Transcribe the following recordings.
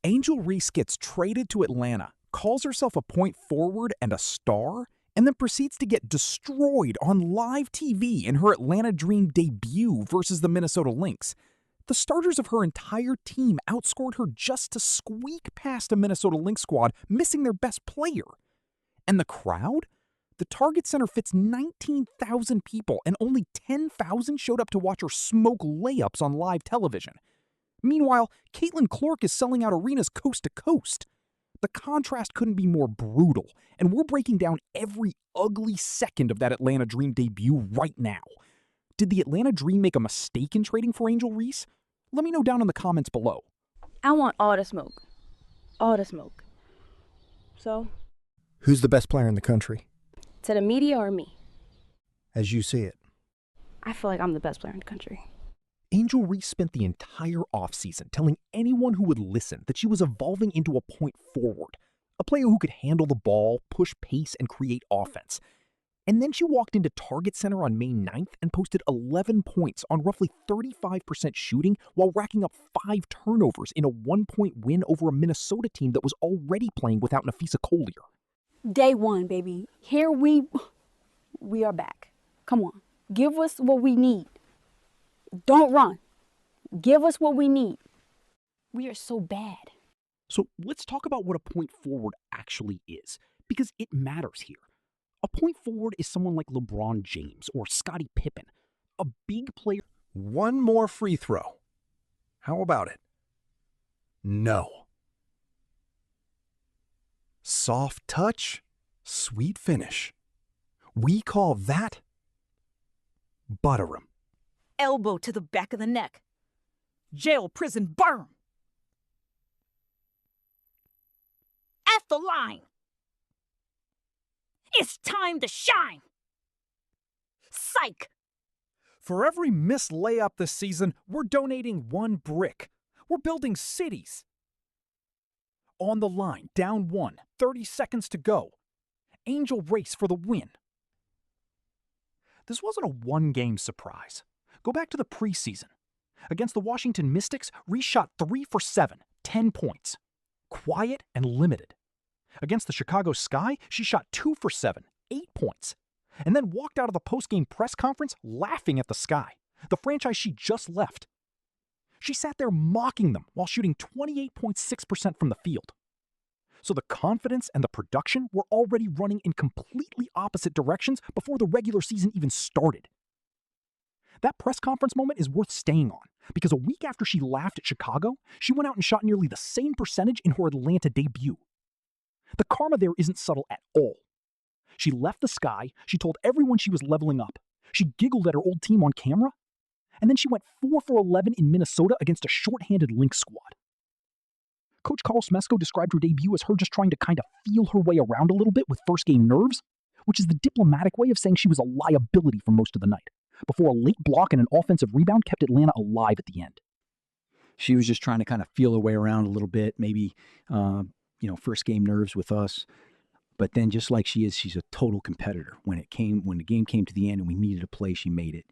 Angel Reese gets traded to Atlanta, calls herself a point forward and a star, and then proceeds to get destroyed on live TV in her Atlanta Dream debut versus the Minnesota Lynx. The starters of her entire team outscored her just to squeak past a Minnesota Lynx squad, missing their best player. And the crowd? The Target Center fits 19,000 people, and only 10,000 showed up to watch her smoke layups on live television. Meanwhile, Caitlin Clark is selling out arenas coast to coast. The contrast couldn't be more brutal, and we're breaking down every ugly second of that Atlanta Dream debut right now. Did the Atlanta Dream make a mistake in trading for Angel Reese? Let me know down in the comments below. I want all the smoke. All the smoke. So? Who's the best player in the country? To the media or me? As you see it. I feel like I'm the best player in the country. Angel Reese spent the entire offseason telling anyone who would listen that she was evolving into a point forward, a player who could handle the ball, push pace, and create offense. And then she walked into Target Center on May 9th and posted 11 points on roughly 35% shooting while racking up 5 turnovers in a 1-point win over a Minnesota team that was already playing without Nafisa Collier. Day one, baby. Here we are back. Come on. Give us what we need. Don't run. Give us what we need. We are so bad. So let's talk about what a point forward actually is, because it matters here. A point forward is someone like LeBron James or Scottie Pippen, a big player. One more free throw. How about it? No. Soft touch, sweet finish. We call that butter 'em. Elbow to the back of the neck. Jail, prison, burn. At the line. It's time to shine. Psych. For every missed layup this season, we're donating 1 brick. We're building cities. On the line, down 1, 30 seconds to go. Angel Reese for the win. This wasn't a one-game surprise. Go back to the preseason. Against the Washington Mystics, Reese shot 3 for 7, 10 points. Quiet and limited. Against the Chicago Sky, she shot 2 for 7, 8 points. And then walked out of the post-game press conference laughing at the Sky, the franchise she just left. She sat there mocking them while shooting 28.6% from the field. So the confidence and the production were already running in completely opposite directions before the regular season even started. That press conference moment is worth staying on, because a week after she laughed at Chicago, she went out and shot nearly the same percentage in her Atlanta debut. The karma there isn't subtle at all. She left the Sky, she told everyone she was leveling up, she giggled at her old team on camera, and then she went 4 for 11 in Minnesota against a short-handed Lynx squad. Coach Carl Smesko described her debut as her just trying to kind of feel her way around a little bit with first-game nerves, which is the diplomatic way of saying she was a liability for most of the night, before a late block and an offensive rebound kept Atlanta alive at the end. She was just trying to kind of feel her way around a little bit, maybe, first game nerves with us. But then just like she is, she's a total competitor. When the game came to the end and we needed a play, she made it.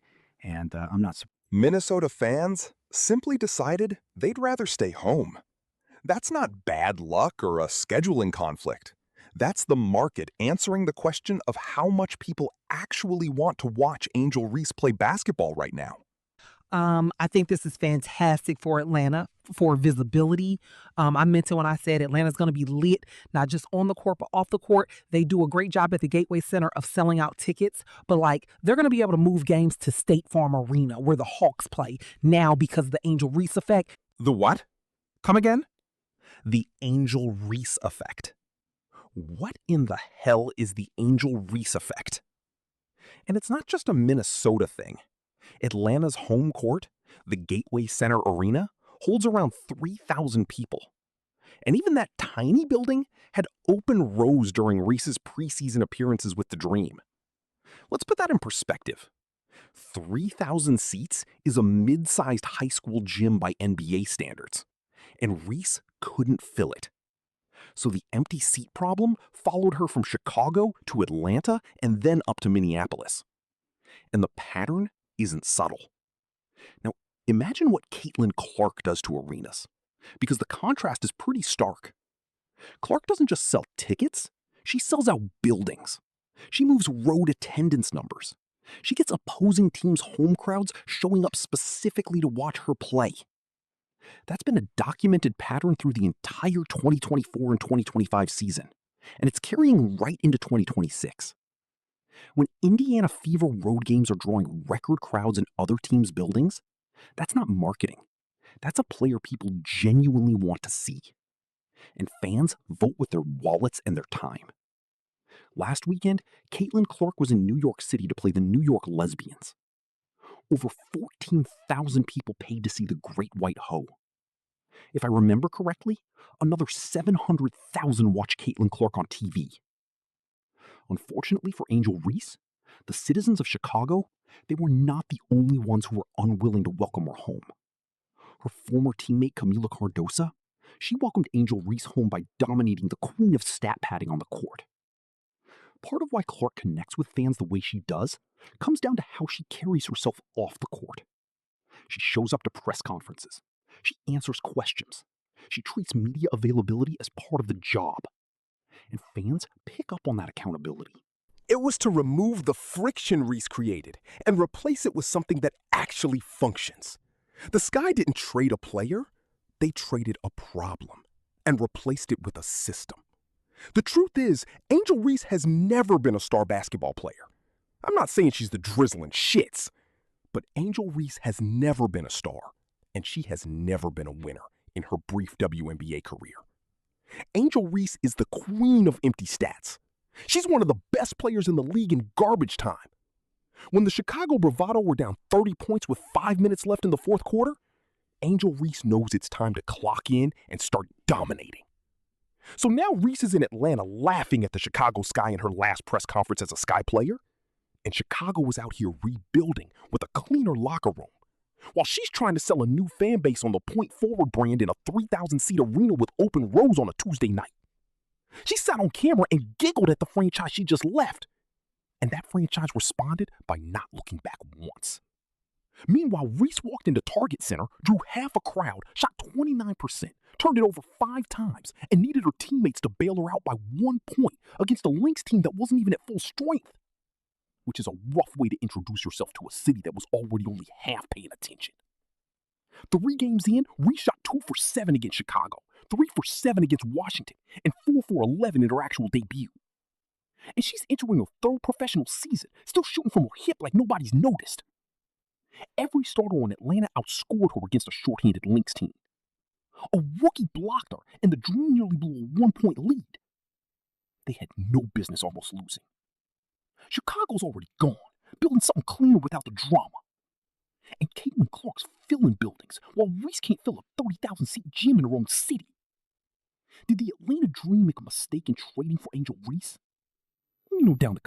And I'm not surprised. Minnesota fans simply decided they'd rather stay home. That's not bad luck or a scheduling conflict. That's the market answering the question of how much people actually want to watch Angel Reese play basketball right now. I think this is fantastic for Atlanta, for visibility. I meant it when I said Atlanta's going to be lit, not just on the court, but off the court. They do a great job at the Gateway Center of selling out tickets, but they're going to be able to move games to State Farm Arena where the Hawks play now because of the Angel Reese effect. The what? Come again? The Angel Reese effect. What in the hell is the Angel Reese effect? And it's not just a Minnesota thing. Atlanta's home court, the Gateway Center Arena, holds around 3,000 people. And even that tiny building had open rows during Reese's preseason appearances with the Dream. Let's put that in perspective. 3,000 seats is a mid-sized high school gym by NBA standards. And Reese couldn't fill it. So the empty seat problem followed her from Chicago to Atlanta and then up to Minneapolis. And the pattern isn't subtle. Now, imagine what Caitlin Clark does to arenas. because the contrast is pretty stark. Clark doesn't just sell tickets, she sells out buildings. She moves road attendance numbers. She gets opposing teams' home crowds showing up specifically to watch her play. That's been a documented pattern through the entire 2024 and 2025 season, and it's carrying right into 2026. When Indiana Fever road games are drawing record crowds in other teams' buildings, that's not marketing. That's a player people genuinely want to see. And fans vote with their wallets and their time. Last weekend, Caitlin Clark was in New York City to play the New York Lesbians. Over 14,000 people paid to see the Great White Hoe. If I remember correctly, another 700,000 watched Caitlin Clark on TV. Unfortunately for Angel Reese, the citizens of Chicago, they were not the only ones who were unwilling to welcome her home. Her former teammate Camila Cardosa, she welcomed Angel Reese home by dominating the queen of stat padding on the court. Part of why Clark connects with fans the way she does comes down to how she carries herself off the court. She shows up to press conferences. She answers questions. She treats media availability as part of the job. And fans pick up on that accountability. It was to remove the friction Reese created and replace it with something that actually functions. The Sky didn't trade a player, they traded a problem and replaced it with a system. The truth is, Angel Reese has never been a star basketball player. I'm not saying she's the drizzling shits, but Angel Reese has never been a star, and she has never been a winner in her brief WNBA career. Angel Reese is the queen of empty stats. She's one of the best players in the league in garbage time. When the Chicago Bravado were down 30 points with 5 minutes left in the fourth quarter, Angel Reese knows it's time to clock in and start dominating. So now Reese is in Atlanta laughing at the Chicago Sky in her last press conference as a Sky player, and Chicago was out here rebuilding with a cleaner locker room, while she's trying to sell a new fan base on the Point Forward brand in a 3,000-seat arena with open rows on a Tuesday night. She sat on camera and giggled at the franchise she just left, and that franchise responded by not looking back once. Meanwhile, Reese walked into Target Center, drew half a crowd, shot 29%, turned it over 5 times, and needed her teammates to bail her out by 1 point against a Lynx team that wasn't even at full strength. Which is a rough way to introduce yourself to a city that was already only half paying attention. 3 games in, Reese shot 2 for 7 against Chicago, 3 for 7 against Washington, and 4 for 11 in her actual debut. And she's entering her 3rd professional season, still shooting from her hip like nobody's noticed. Every starter on Atlanta outscored her against a shorthanded Lynx team. A rookie blocked her, and the Dream nearly blew a 1-point lead. They had no business almost losing. Chicago's already gone, building something cleaner without the drama. And Caitlin Clark's filling buildings, while Reese can't fill a 30,000-seat gym in her own city. Did the Atlanta Dream make a mistake in trading for Angel Reese? Down the